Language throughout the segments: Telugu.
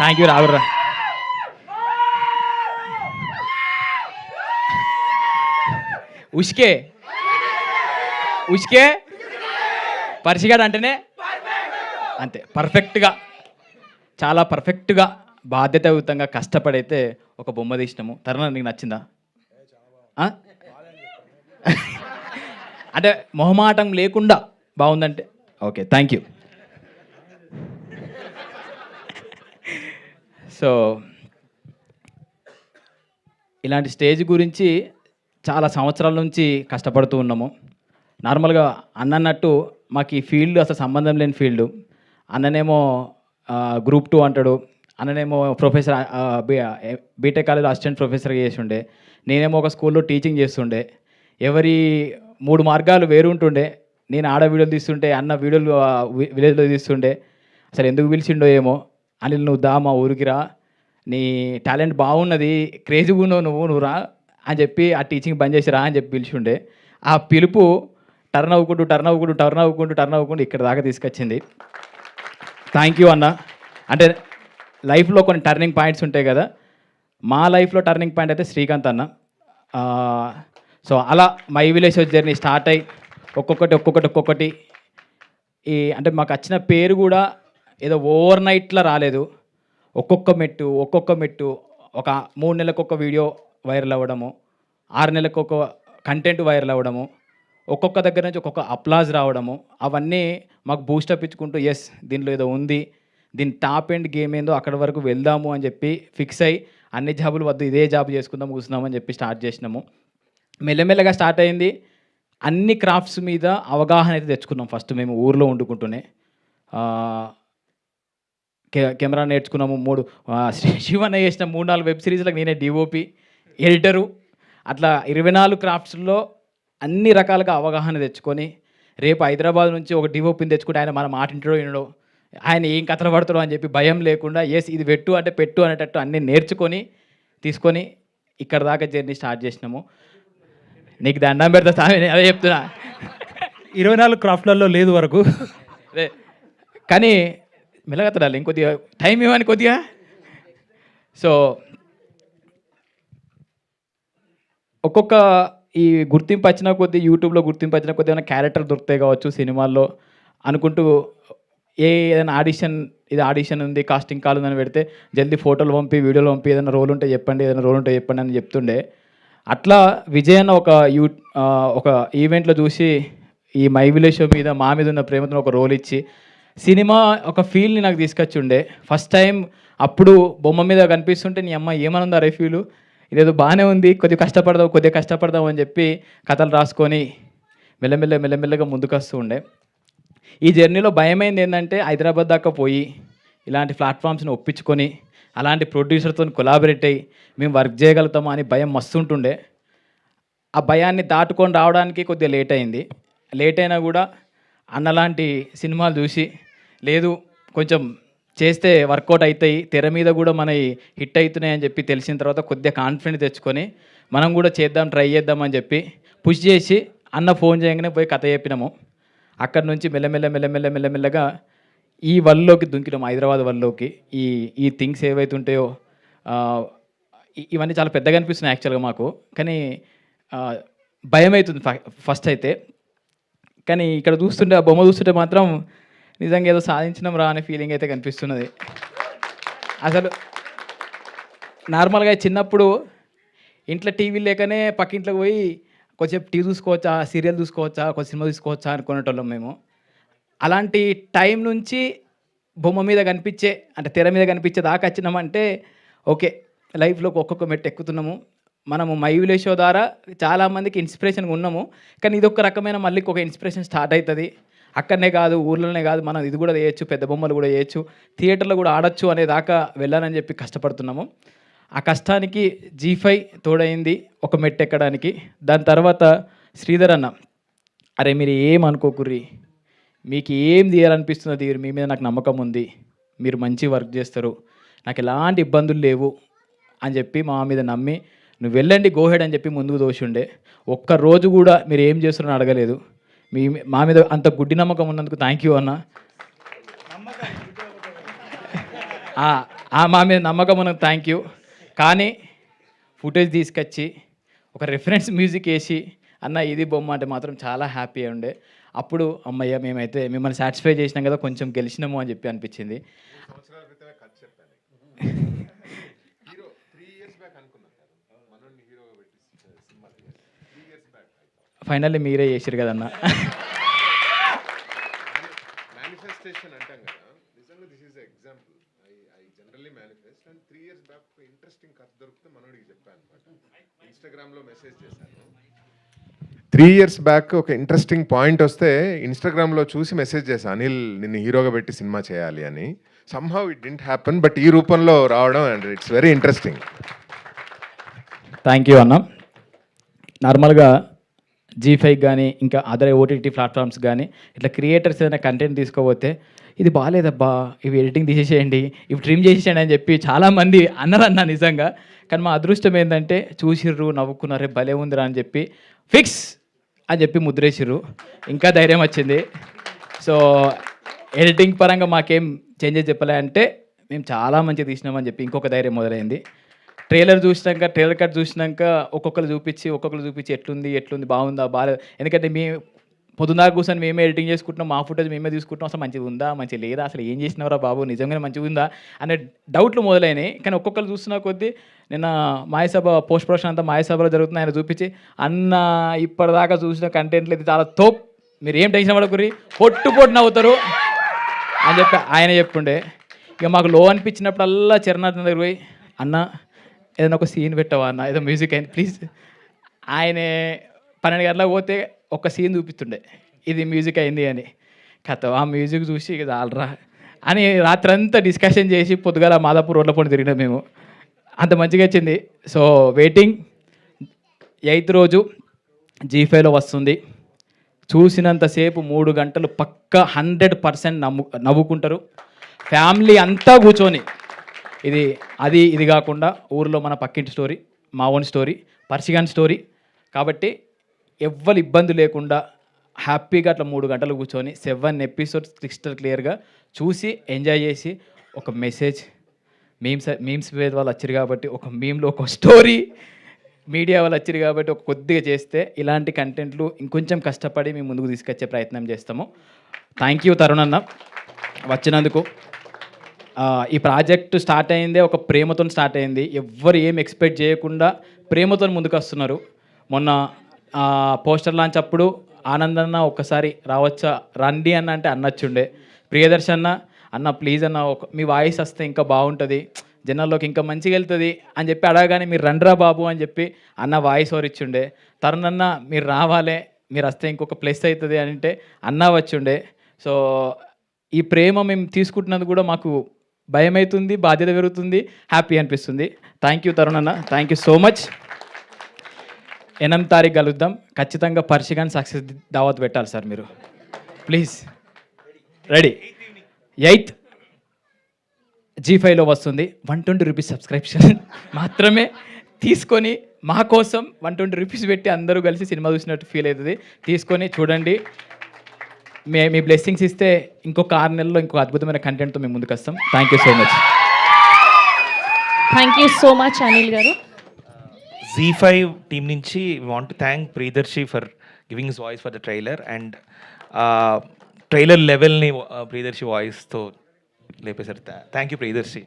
Thank you రావురా. ఉష్కే ఉష్కే పరిచిగాడు అంటేనే అంతే పర్ఫెక్ట్గా, చాలా పర్ఫెక్ట్గా బాధ్యతాయుతంగా కష్టపడైతే ఒక బొమ్మ తీసినాము. తరుణ నీకు నచ్చిందా? అంటే మొహమాటం లేకుండా బాగుందంటే ఓకే, థ్యాంక్ యూ. సో ఇలాంటి స్టేజ్ గురించి చాలా సంవత్సరాల నుంచి కష్టపడుతూ ఉన్నాము. నార్మల్గా అన్నట్టు మాకు ఈ ఫీల్డ్ అసలు సంబంధం లేని ఫీల్డ్. అన్ననేమో గ్రూప్ 2 అంటాడు, అన్ననేమో ప్రొఫెసర్ బీటెక్ కాలేజ్లో అసిస్టెంట్ ప్రొఫెసర్గా చేసి ఉండే, నేనేమో ఒక స్కూల్లో టీచింగ్ చేస్తుండే. ఎవరి 3 మార్గాలు వేరు ఉంటుండే. నేను ఆడ వీడియోలు తీస్తుంటే, అన్న వీడియోలు విలేజ్లో తీస్తుండే. అసలు ఎందుకు పిలిచిండో ఏమో, అనిల్ నువ్వు దా మా ఊరికి రా, నీ టాలెంట్ బాగున్నది, క్రేజీగా ఉన్నావు నువ్వు రా అని చెప్పి ఆ టీచింగ్ బంద్ చేసి రా అని చెప్పి పిలిచిండే. ఆ పిలుపు టర్న్ అవ్వకుండా ఇక్కడ దాకా తీసుకొచ్చింది. థ్యాంక్ యూ అన్న. అంటే లైఫ్లో కొన్ని టర్నింగ్ పాయింట్స్ ఉంటాయి కదా, మా లైఫ్లో టర్నింగ్ పాయింట్ అయితే శ్రీకాంత్ అన్న. సో అలా మై విలేజ్ జర్నీ స్టార్ట్ అయ్యి ఒక్కొక్కటి అంటే మాకు వచ్చిన పేరు కూడా ఏదో ఓవర్ నైట్లో రాలేదు. ఒక్కొక్క మెట్టు ఒక 3 నెలలకు ఒక వీడియో వైరల్ అవ్వడము, 6 నెలలకు ఒక కంటెంట్ వైరల్ అవ్వడము, ఒక్కొక్క దగ్గర నుంచి ఒక్కొక్క అప్లాజ్ రావడము, అవన్నీ మాకు బూస్టప్ ఇచ్చుకుంటూ ఎస్ దీనిలో ఏదో ఉంది, దీని టాప్ ఎండ్ గేమ్ ఏందో అక్కడి వరకు వెళ్దాము అని చెప్పి ఫిక్స్ అయ్యి అన్ని జాబులు వద్దు ఇదే జాబ్ చేసుకుందాం కూర్చున్నామని చెప్పి స్టార్ట్ చేసినాము. మెల్లమెల్లగా స్టార్ట్ అయింది. అన్ని క్రాఫ్ట్స్ మీద అవగాహన అయితే తెచ్చుకున్నాం. ఫస్ట్ మేము ఊర్లో వండుకుంటూనే కెమెరా నేర్చుకున్నాము. శివన్న చేసిన 3-4 వెబ్ సిరీస్లకు నేనే డిఓపి, ఎడిటరు. అట్లా 24 క్రాఫ్ట్స్లో అన్ని రకాలుగా అవగాహన తెచ్చుకొని రేపు హైదరాబాద్ నుంచి ఒక డిఓపిని తెచ్చుకుంటే ఆయన మన మాట ఇంటడో వినడో, ఆయన ఏం కథలు పడతాడో అని చెప్పి భయం లేకుండా ఎస్ ఇది పెట్టు అంటే పెట్టు అనేటట్టు అన్నీ నేర్చుకొని తీసుకొని ఇక్కడ దాకా జర్నీ స్టార్ట్ చేసినాము. నీకు దండం పెడతా సామి, అదే చెప్తున్నా. 24 క్రాఫ్ట్లలో లేదు వరకు అదే కానీ మెల్లగత్తడాలి ఇంకొద్దిగా టైం ఇవ్వని కొద్దిగా. సో ఒక్కొక్క ఈ గుర్తింపు వచ్చిన కొద్దీ, యూట్యూబ్లో గుర్తింపు వచ్చిన కొద్దీ ఏమైనా క్యారెక్టర్ దొరుకుతాయి కావచ్చు సినిమాల్లో అనుకుంటూ ఏదైనా ఆడిషన్ ఉంది, కాస్టింగ్ కాల్ ఉందని పెడితే జల్దీ ఫోటోలు పంపి వీడియోలు పంపి ఏదైనా రోల్ ఉంటే చెప్పండి అని చెప్తుండే. అట్లా విజయ్ అన్న ఒక ఈవెంట్లో చూసి ఈ మై విలేజ్ షో మీద మా మీద ఉన్న ప్రేమతో ఒక రోల్ ఇచ్చి సినిమా ఒక ఫీల్ని నాకు తీసుకొచ్చి ఉండే. ఫస్ట్ టైం అప్పుడు బొమ్మ మీద కనిపిస్తుంటే నీ అమ్మ ఏమనుందా రే ఫీలు, ఇదేదో బాగానే ఉంది, కొద్దిగా కష్టపడదాం అని చెప్పి కథలు రాసుకొని మెల్లమెల్లగా ముందుకు వస్తూ ఉండే. ఈ జర్నీలో భయమైంది ఏంటంటే హైదరాబాద్ దాకా పోయి ఇలాంటి ప్లాట్ఫామ్స్ని ఒప్పించుకొని అలాంటి ప్రొడ్యూసర్తో కొలాబరేట్ అయ్యి మేము వర్క్ చేయగలుగుతామా అని భయం మస్తుంటుండే. ఆ భయాన్ని దాటుకొని రావడానికి కొద్దిగా లేట్ అయింది. లేట్ అయినా కూడా అన్నలాంటి సినిమాలు చూసి లేదు కొంచెం చేస్తే వర్కౌట్ అవుతాయి, తెర మీద కూడా మన హిట్ అవుతున్నాయి అని చెప్పి తెలిసిన తర్వాత కొద్దిగా కాన్ఫిడెంట్ తెచ్చుకొని మనం కూడా ట్రై చేద్దాం అని చెప్పి పుష్ చేసి అన్న ఫోన్ చేయగానే పోయి కథ చెప్పినాము. అక్కడి నుంచి మెల్లమెల్లగా ఈ వరల్డ్లోకి దుంకినాము, హైదరాబాద్ వరల్డ్లోకి. ఈ థింగ్స్ ఏవైతే ఉంటాయో ఇవన్నీ చాలా పెద్దగా అనిపిస్తున్నాయి యాక్చువల్గా మాకు, కానీ భయం అవుతుంది ఫస్ట్ అయితే. కానీ ఇక్కడ చూస్తుంటే ఆ బొమ్మ చూస్తుంటే మాత్రం నిజంగా ఏదో సాధించినాం రా అనే ఫీలింగ్ అయితే కనిపిస్తున్నది. అసలు నార్మల్గా చిన్నప్పుడు ఇంట్లో టీవీ లేకనే పక్కింట్లోకి పోయి కొంచెం టీవీ చూసుకోవచ్చా, సీరియల్ చూసుకోవచ్చా, కొంచెం సినిమా చూసుకోవచ్చా అనుకునేటోళ్ళం మేము. అలాంటి టైం నుంచి బొమ్మ మీద కనిపించే అంటే తెర మీద కనిపించే దాకా వచ్చినామంటే ఓకే, లైఫ్లోకి ఒక్కొక్క మెట్టు ఎక్కుతున్నాము. మనము మై విలేజ్ షో ద్వారా చాలామందికి ఇన్స్పిరేషన్గా ఉన్నాము. కానీ ఇదొక రకమైన మళ్ళీ ఒక ఇన్స్పిరేషన్ స్టార్ట్ అవుతుంది. అక్కడనే కాదు, ఊర్లోనే కాదు, మనం ఇది కూడా చేయొచ్చు, పెద్ద బొమ్మలు కూడా చేయొచ్చు, థియేటర్లో కూడా ఆడొచ్చు అనే దాకా వెళ్ళాలని చెప్పి కష్టపడుతున్నాము. ఆ కష్టానికి G5 తోడైంది ఒక మెట్టు ఎక్కడానికి. దాని తర్వాత శ్రీధర్ అన్న, అరే మీరు ఏం అనుకోకుర్రి, మీకు ఏం తీయాలనిపిస్తున్నది, మీ మీద నాకు నమ్మకం ఉంది, మీరు మంచి వర్క్ చేస్తారు, నాకు ఎలాంటి ఇబ్బందులు లేవు అని చెప్పి మా మీద నమ్మి నువ్వు వెళ్ళండి గోహెడ్ అని చెప్పి ముందుకు దోషుండే. ఒక్కరోజు కూడా మీరు ఏం చేస్తున్నారని అడగలేదు. మా మీద అంత గుడ్డి నమ్మకం ఉన్నందుకు థ్యాంక్ యూ అన్న. మా మీద నమ్మకం మనకు థ్యాంక్ యూ. కానీ ఫుటేజ్ తీసుకొచ్చి ఒక రిఫరెన్స్ మ్యూజిక్ వేసి అన్న ఇది బొమ్మ అంటే మాత్రం చాలా హ్యాపీ ఉండే. అప్పుడు అమ్మయ్య మేమైతే మిమ్మల్ని సాటిస్ఫై చేసినాం కదా, కొంచెం గెలిచినాము అని చెప్పి అనిపించింది. ఫైనల్లీ మీరే చేసారు కదన్న. మేనిఫెస్టేషన్ అంటాం కదా, నిజంగా this is example. I generally manifest and 3 years back ఒక ఇంట్రెస్టింగ్ కథ దొరికితే మనోడికి చెప్పాను అనమాట. ఇన్స్టాగ్రామ్లో మెసేజ్ చేశాను. 3 years బ్యాక్ ఒక ఇంట్రెస్టింగ్ పాయింట్ వస్తే ఇన్స్టాగ్రామ్లో చూసి మెసేజ్ చేశాను, అనిల్ నిన్ను హీరోగా పెట్టి సినిమా చేయాలి అని. Somehow it didn't happen, but ఈ రూపంలో రావడం and it's very interesting. Thank you అన్న. నార్మల్గా G5 కానీ ఇంకా అదర్ ఓటీటీ ప్లాట్ఫామ్స్ కానీ ఇట్లా క్రియేటర్స్ ఏదైనా కంటెంట్ తీసుకోపోతే ఇది బాగాలేదబ్బా, ఇవి ఎడిటింగ్ తీసేసేయండి, ఇవి ట్రిమ్ చేసేయండి అని చెప్పి చాలామంది అన్నారన్న నిజంగా. కానీ మా అదృష్టం ఏంటంటే చూసిర్రు, నవ్వుకున్నారే, భలే ఉందిరా అని చెప్పి ఫిక్స్ అని చెప్పి ముద్రేసిర్రు. ఇంకా ధైర్యం వచ్చింది. సో ఎడిటింగ్ పరంగా మాకేం చేంజెస్ చెప్పలే అంటే మేము చాలా మంచిగా తీసినామని చెప్పి ఇంకొక ధైర్యం మొదలైంది. ట్రైలర్ కట్ చూసినాక ఒక్కొక్కరు చూపించి ఎట్లుంది బాగుందా బాగాలేదు. ఎందుకంటే పొద్దున్నాక కూర్చొని మేమే ఎడిటింగ్ చేసుకుంటున్నాం, మా ఫుటేజ్ మేమే తీసుకుంటున్నాం, అసలు మంచిగా ఉందా మంచిగా లేదా, అసలు ఏం చేసినవరా బాబు నిజంగానే మంచిగా ఉందా అనే డౌట్లు మొదలైనాయి. కానీ ఒక్కొక్కరు చూస్తున్న కొద్దీ నిన్న మాయసభ పోస్ట్ ప్రొడక్షన్ అంతా మాయసభలో జరుగుతుంది, ఆయన చూపించి అన్న ఇప్పటిదాకా చూసిన కంటెంట్లు ఇది చాలా తోప్, మీరు ఏం టెన్షన్ పడకుర్రి, పొట్టు నవ్వుతారు అని చెప్పి ఆయన చెప్పుండే. ఇక మాకు లో అనిపించినప్పుడల్లా చరణార్థ దగ్గర పోయి అన్న ఏదైనా ఒక సీన్ పెట్టవా అన్న, ఏదో మ్యూజిక్ అయింది ప్లీజ్. ఆయనే 12 గంటలకు పోతే ఒక సీన్ చూపిస్తుండే ఇది మ్యూజిక్ అయింది అని. కథ ఆ మ్యూజిక్ చూసి ఇక చాలరా అని రాత్రంతా డిస్కషన్ చేసి పొద్దుగాల మాదాపూర్ రోడ్ల పొండి తిరిగినాం మేము. అంత మంచిగా వచ్చింది. సో వెయిటింగ్ 8th రోజు G5లో వస్తుంది. చూసినంతసేపు 3 గంటలు పక్కా 100% నవ్వుకుంటారు. ఫ్యామిలీ అంతా కూర్చొని ఇది కాకుండా ఊరిలో మన పక్కింటి స్టోరీ, మా ఓన్ స్టోరీ, పర్సిగాన్ స్టోరీ కాబట్టి ఎవ్వరు ఇబ్బంది లేకుండా హ్యాపీగా అట్లా 3 గంటలు కూర్చొని 7 episodes క్రిస్టల్ క్లియర్గా చూసి ఎంజాయ్ చేసి ఒక మెసేజ్ మీమ్స్ వాళ్ళు వచ్చారు కాబట్టి ఒక మీమ్లో ఒక స్టోరీ, మీడియా వాళ్ళు వచ్చారు కాబట్టి ఒక కొద్దిగా చేస్తే ఇలాంటి కంటెంట్లు ఇంకొంచెం కష్టపడి మేము ముందుకు తీసుకొచ్చే ప్రయత్నం చేస్తాము. థ్యాంక్ యూ తరుణ్ అన్న వచ్చినందుకు. ఈ ప్రాజెక్ట్ స్టార్ట్ అయిందే ఒక ప్రేమతో స్టార్ట్ అయింది. ఎవ్వరు ఏం ఎక్స్పెక్ట్ చేయకుండా ప్రేమతో ముందుకు వస్తున్నారు. మొన్న పోస్టర్ లాంచ్ అప్పుడు ఆనందన్న ఒక్కసారి రావచ్చా రండి అన్న అంటే అన్నచ్చుండే. ప్రియదర్శన్ అన్న ప్లీజ్ అన్న మీ వాయిస్ వస్తే ఇంకా బాగుంటుంది, జనాల్లోకి ఇంకా మంచిగా వెళ్తుంది అని చెప్పి అడగగానే మీరు రండ్రా బాబు అని చెప్పి అన్న వాయిస్ ఓవర్ ఇచ్చుండే. తరుణ్ అన్న మీరు రావాలే, మీరు వస్తే ఇంకొక ప్లస్ అవుతుంది అని అంటే అన్న వచ్చిండే. సో ఈ ప్రేమ మేము తీసుకుంటున్నందుకు కూడా మాకు భయం అవుతుంది, బాధ్యత పెరుగుతుంది, హ్యాపీ అనిపిస్తుంది. థ్యాంక్ యూ తరుణ్ అన్న, థ్యాంక్ యూ సో మచ్. 8వ తారీఖు కలుద్దాం. ఖచ్చితంగా పర్సిగాన్ సక్సెస్ దావత్ పెట్టాలి సార్ మీరు ప్లీజ్. రెడీ. 8th G5లో వస్తుంది. 120 రూపీస్ సబ్స్క్రిప్షన్ మాత్రమే తీసుకొని మా కోసం 120 రూపీస్ పెట్టి అందరూ కలిసి సినిమా చూసినట్టు ఫీల్ అవుతుంది. తీసుకొని చూడండి. మీ బ్లెస్సింగ్స్ ఇస్తే ఇంకొక 6 నెలల్లో ఇంకొక అద్భుతమైన కంటెంట్తో మేము ముందుకు వస్తాం. Thank you so much. Thank you so much Anil garu. Z5 team నుంచి want to thank Priyadarshi for giving his voice for the trailer and trailer లెవెల్ని ప్రియదర్శి వాయిస్తో లేపేశారు. Thank you Priyadarshi.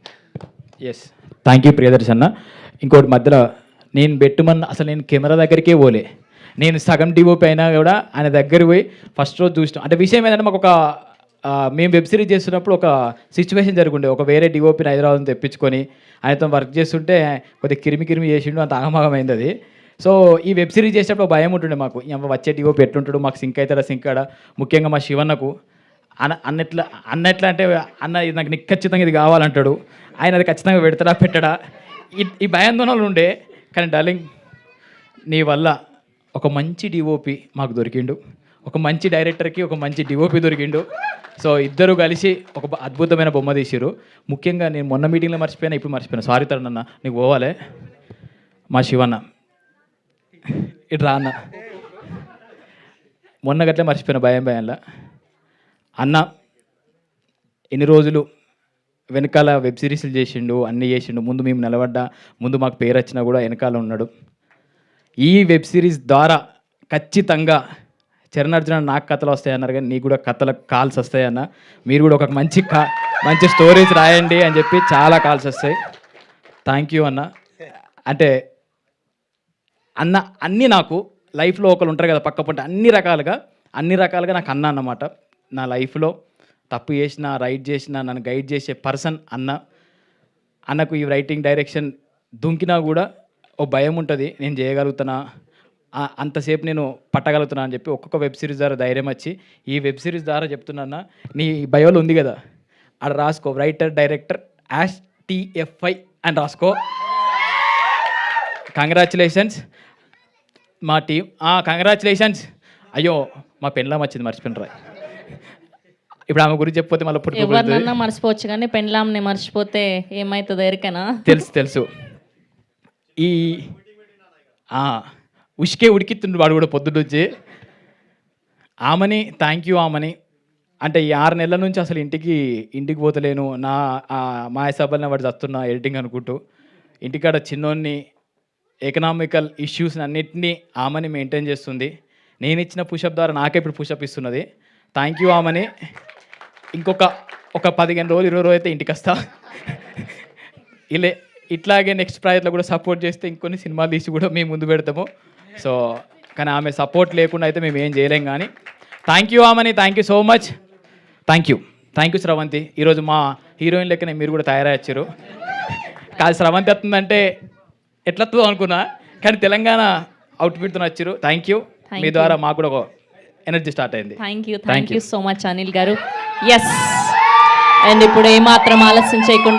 Yes thank you Priyadarshi అన్న. ఇంకోటి మధ్యలో నేను పెట్టుమన్న అసలు నేను కెమెరా దగ్గరికే పోలే, నేను సగం డిఓపి అయినా కూడా ఆయన దగ్గర పోయి ఫస్ట్ రోజు చూసినాం. అంటే విషయం ఏంటంటే మాకు మేము వెబ్ సిరీస్ చేస్తున్నప్పుడు ఒక సిచ్యువేషన్ జరుగుండే. ఒక వేరే డిఓపిని హైదరాబాద్ తెప్పించుకొని ఆయనతో వర్క్ చేస్తుంటే కొద్దిగా కిరిమి చేసిండు, అంత ఆగమాగమైంది అది. సో ఈ వెబ్ సిరీస్ చేసేటప్పుడు భయం ఉంటుండే మాకు, వచ్చే డిఓపి ఎట్లుంటాడు, మాకు సింక్ అవుతాడా సింక్ కాడా. ముఖ్యంగా మా శివన్నకు అన్నట్లా అంటే అన్న ఇది నాకు ఖచ్చితంగా ఇది కావాలంటాడు, ఆయన అది ఖచ్చితంగా పెట్టడా ఈ భయాందోళనలు ఉండే. కానీ డార్లింగ్ నీ వల్ల ఒక మంచి డిఓపి మాకు దొరికిండు, ఒక మంచి డైరెక్టర్కి ఒక మంచి డిఓపి దొరికిండు. సో ఇద్దరు కలిసి ఒక అద్భుతమైన బొమ్మ తీసిరు. ముఖ్యంగా నేను మొన్న మీటింగ్లో మర్చిపోయినా, ఇప్పుడు మర్చిపోయినా, సారీ తరుణ్ అన్న, నీకు పోవాలే. మా శివన్న ఇటు రా అన్న, మొన్న గట్లే మర్చిపోయినా భయంలా. అన్న ఇన్ని రోజులు వెనకాల వెబ్ సిరీస్లు చేసిండు, అన్నీ చేసిండు. ముందు మేము నిలబడ్డా, ముందు మాకు పేరు వచ్చినా కూడా వెనకాల ఉన్నాడు. ఈ వెబ్ సిరీస్ ద్వారా ఖచ్చితంగా చరణ్ అర్జున నాకు కథలు వస్తాయన్నారు, కానీ నీకు కూడా కథలకు కాల్స్ వస్తాయన్న. మీరు కూడా ఒక మంచి స్టోరీస్ రాయండి అని చెప్పి చాలా కాల్స్ వస్తాయి. థ్యాంక్ యూ అన్న. అంటే అన్న అన్నీ నాకు లైఫ్లో ఒకరు ఉంటారు కదా పక్క పంట, అన్ని రకాలుగా నాకు అన్న అన్నమాట. నా లైఫ్లో తప్పు చేసిన, రైట్ చేసిన, నన్ను గైడ్ చేసే పర్సన్ అన్న. అన్నకు ఈ రైటింగ్ డైరెక్షన్ దుంకినా కూడా ఓ భయం ఉంటుంది, నేను చేయగలుగుతానా, అంతసేపు నేను పట్టగలుగుతున్నా అని చెప్పి ఒక్కొక్క వెబ్ సిరీస్ ద్వారా ధైర్యం వచ్చి ఈ వెబ్ సిరీస్ ద్వారా చెప్తున్నా. నీ బయోలో ఉంది కదా, ఆడ రాసుకో రైటర్ డైరెక్టర్ #TFI అని రాసుకో. కంగ్రాచులేషన్స్ మా టీం. కంగ్రాచులేషన్స్. అయ్యో మా పెన్లాం వచ్చింది, మర్చిపోయినరా. ఇప్పుడు ఆమె గురించి చెప్పిపోతే మళ్ళీ ఎవరినన్నా మర్చిపోవచ్చు కానీ పెండ్లాంని మర్చిపోతే ఏమవుతుందో ఎరికనా? తెలుసు. ఈ ఉష్కే ఉడికితుండు వాడు కూడా పొద్దున్నొచ్చి. ఆమెని థ్యాంక్ యూ ఆమెని. అంటే ఈ 6 నెలల నుంచి అసలు ఇంటికి పోతలేను, నా మాయసభల్ని వాడు చస్తున్నా ఎడిటింగ్ అనుకుంటూ. ఇంటికాడ చిన్నోన్ని ఎకనామికల్ ఇష్యూస్ అన్నిటినీ ఆమెని మెయింటైన్ చేస్తుంది. నేను ఇచ్చిన పుషప్ ద్వారా నాకే ఇప్పుడు పుషప్ ఇస్తున్నది. థ్యాంక్ యూ ఆమెని. ఇంకొక 15 రోజులు 20 రోజులు అయితే ఇంటికి వస్తా. ఇట్లాగే నెక్స్ట్ ప్రాజెక్ట్లో కూడా సపోర్ట్ చేస్తే ఇంకొన్ని సినిమాలు తీసి కూడా మేము ముందు పెడతాము. సో కానీ ఆమె సపోర్ట్ లేకుండా అయితే మేము ఏం చేయలేం. కానీ థ్యాంక్ యూ ఆమెని. Thank you so much. Thank you Sravanthi. ఈరోజు మా హీరోయిన్ లెక్కనే మీరు కూడా తయారయ్యారు. కాదు శ్రవంతి వస్తుందంటే ఎట్లా వస్తుందో అనుకున్నా, కానీ తెలంగాణ అవుట్ఫిట్తో వచ్చారు. Thank you. మీ ద్వారా మాకు కూడా ఒక ఎనర్జీ స్టార్ట్ అయింది. Thank you so much Anil garu. Yes, and ఇప్పుడు ఏమాత్రం ఆలస్యం చేయకుండా